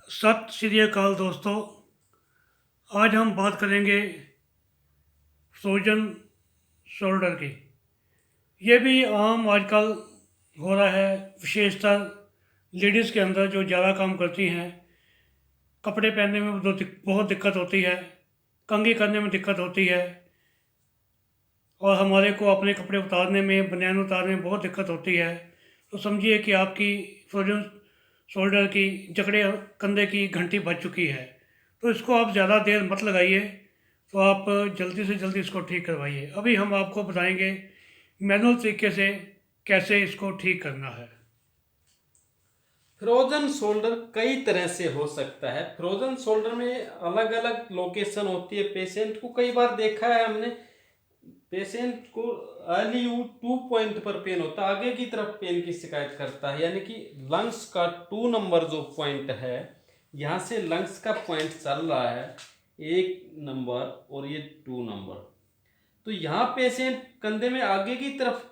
सत श्री अकाल दोस्तों। आज हम बात करेंगे फ्रोजन शोल्डर की। ये भी आम आजकल हो रहा है, विशेषतर लेडीज़ के अंदर जो ज़्यादा काम करती हैं। कपड़े पहनने में बहुत दिक्कत होती है, कंघी करने में दिक्कत होती है, और हमारे को अपने कपड़े उतारने में, बनियान उतारने में बहुत दिक्कत होती है। तो समझिए कि आपकी फ्रोजन शोल्डर की जकड़े कंधे की घंटी बज चुकी है। तो इसको आप ज़्यादा देर मत लगाइए, तो आप जल्दी से जल्दी इसको ठीक करवाइए। अभी हम आपको बताएंगे मैनुअल तरीके से कैसे इसको ठीक करना है। फ्रोजन शोल्डर कई तरह से हो सकता है। फ्रोजन शोल्डर में अलग अलग लोकेशन होती है। पेशेंट को कई बार देखा है हमने, पेशेंट को LU 2 पॉइंट पर पेन होता है, आगे की तरफ पेन की शिकायत करता है, यानी कि लंग्स का 2 नंबर जो पॉइंट है, यहाँ से लंग्स का पॉइंट चल रहा है 1 नंबर और ये 2 नंबर। तो यहाँ पेशेंट कंधे में आगे की तरफ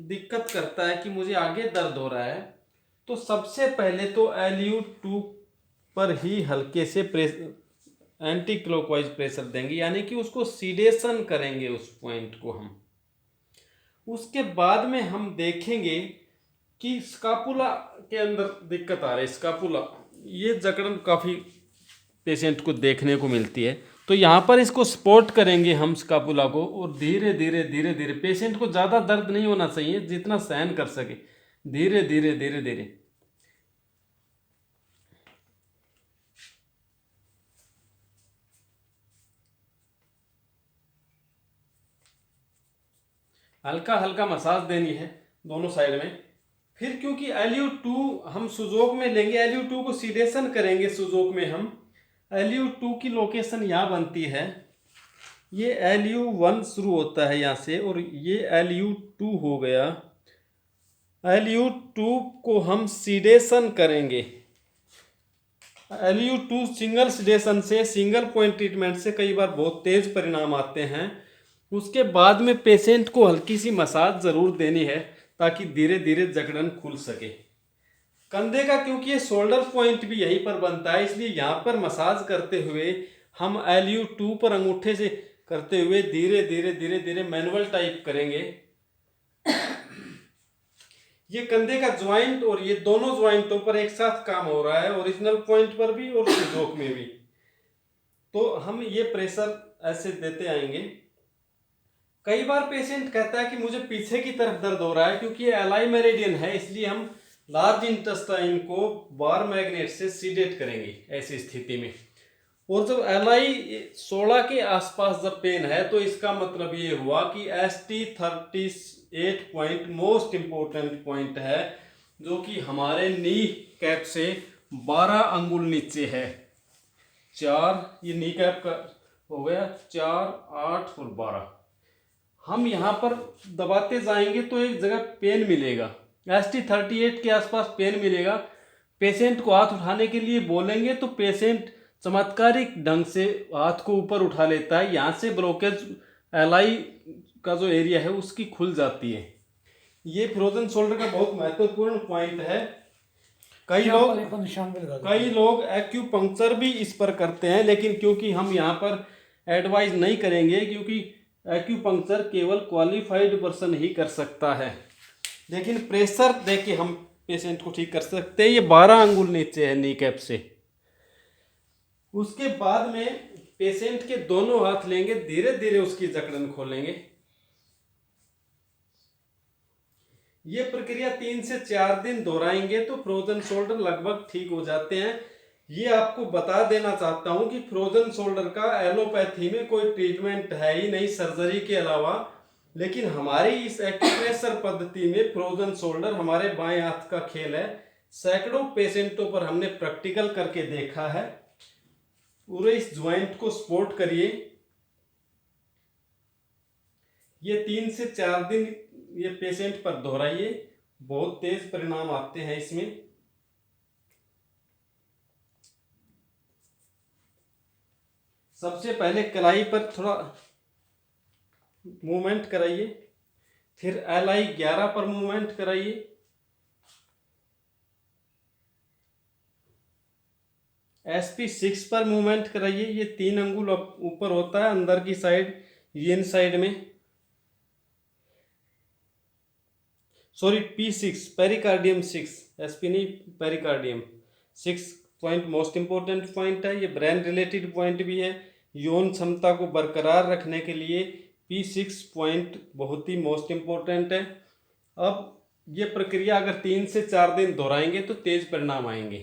दिक्कत करता है कि मुझे आगे दर्द हो रहा है। तो सबसे पहले तो LU 2 पर ही हल्के से एंटी क्लॉकवाइज प्रेशर देंगे, यानी कि उसको सीडेशन करेंगे उस पॉइंट को हम। उसके बाद में हम देखेंगे कि स्कापुला के अंदर दिक्कत आ रही है। स्कापुला, ये जकड़न काफ़ी पेशेंट को देखने को मिलती है। तो यहाँ पर इसको सपोर्ट करेंगे हम स्कापुला को, और धीरे धीरे धीरे धीरे, पेशेंट को ज़्यादा दर्द नहीं होना चाहिए, जितना सहन कर सके, धीरे धीरे धीरे धीरे। हल्का हल्का मसाज देनी है दोनों साइड में। फिर क्योंकि LU 2 हम सुजोक में लेंगे, LU 2 को सीडेशन करेंगे सुजोक में हम। LU 2 की लोकेशन यहाँ बनती है, ये LU 1 शुरू होता है यहाँ से, और ये LU 2 हो गया। LU 2 को हम सीडेशन करेंगे। LU 2 सिंगल सीडेशन से, सिंगल पॉइंट ट्रीटमेंट से कई बार बहुत तेज परिणाम आते हैं। उसके बाद में पेशेंट को हल्की सी मसाज ज़रूर देनी है, ताकि धीरे धीरे जकड़न खुल सके। कंधे का क्योंकि ये शोल्डर पॉइंट भी यहीं पर बनता है, इसलिए यहाँ पर मसाज करते हुए हम LU 2 पर अंगूठे से करते हुए धीरे धीरे धीरे धीरे मैनुअल टाइप करेंगे। ये कंधे का ज्वाइंट और ये दोनों ज्वाइंटों पर एक साथ काम हो रहा है, ओरिजिनल पॉइंट पर भी और जोक में भी। तो हम ये प्रेशर ऐसे देते आएंगे। कई बार पेशेंट कहता है कि मुझे पीछे की तरफ दर्द हो रहा है, क्योंकि ये एलाई मेरिडियन है, इसलिए हम लार्ज इंटेस्टाइन को बार मैग्नेट से सीडेट करेंगे ऐसी स्थिति में। और जब LI 16 के आसपास जब पेन है, तो इसका मतलब ये हुआ कि ST38 point most important point है, जो कि हमारे नी कैप से 12 अंगुल नीचे है। 4, ये नी कैप का हो गया, 4, 8 और 12। हम यहाँ पर दबाते जाएंगे तो एक जगह पेन मिलेगा, ST38 के आसपास पेन मिलेगा। पेशेंट को हाथ उठाने के लिए बोलेंगे तो पेशेंट चमत्कारिक ढंग से हाथ को ऊपर उठा लेता है। यहाँ से ब्रोकेज LI का जो एरिया है उसकी खुल जाती है। ये फ्रोजन शोल्डर का बहुत महत्वपूर्ण पॉइंट है। कई लोग एक्यूपंक्चर भी इस पर करते हैं, लेकिन क्योंकि हम यहाँ पर एडवाइज नहीं करेंगे, क्योंकि एक्यूपंक्चर केवल क्वालिफाइड पर्सन ही कर सकता है। लेकिन प्रेशर दे के हम पेशेंट को ठीक कर सकते हैं। ये 12 अंगुल नीचे है नी कैप से। उसके बाद में पेशेंट के दोनों हाथ लेंगे, धीरे धीरे उसकी जकड़न खोलेंगे। ये प्रक्रिया 3 से 4 दिन दोहराएंगे तो फ्रोजन शोल्डर लगभग ठीक हो जाते हैं। ये आपको बता देना चाहता हूं कि फ्रोजन शोल्डर का एलोपैथी में कोई ट्रीटमेंट है ही नहीं सर्जरी के अलावा। लेकिन हमारी इस एक्यूप्रेशर पद्धति में फ्रोजन शोल्डर हमारे बाएं हाथ का खेल है। सैकड़ों पेशेंटों पर हमने प्रैक्टिकल करके देखा है। पूरे इस ज्वाइंट को सपोर्ट करिए। ये 3 से 4 दिन ये पेशेंट पर दोहराइए, बहुत तेज परिणाम आते हैं इसमें। सबसे पहले कलाई पर थोड़ा मूवमेंट कराइए, फिर LI 11 पर मूवमेंट कराइए, SP6 पर मूवमेंट कराइए। ये 3 अंगुल ऊपर होता है अंदर की साइड, ये इन साइड में, सॉरी P6 पेरिकार्डियम 6, SP नहीं pericardium 6 point most important point है। ये ब्रेन रिलेटेड पॉइंट भी है। यौन क्षमता को बरकरार रखने के लिए P6 पॉइंट बहुत ही मोस्ट इंपॉर्टेंट है। अब ये प्रक्रिया अगर 3 से 4 दिन दोहराएंगे तो तेज परिणाम आएंगे।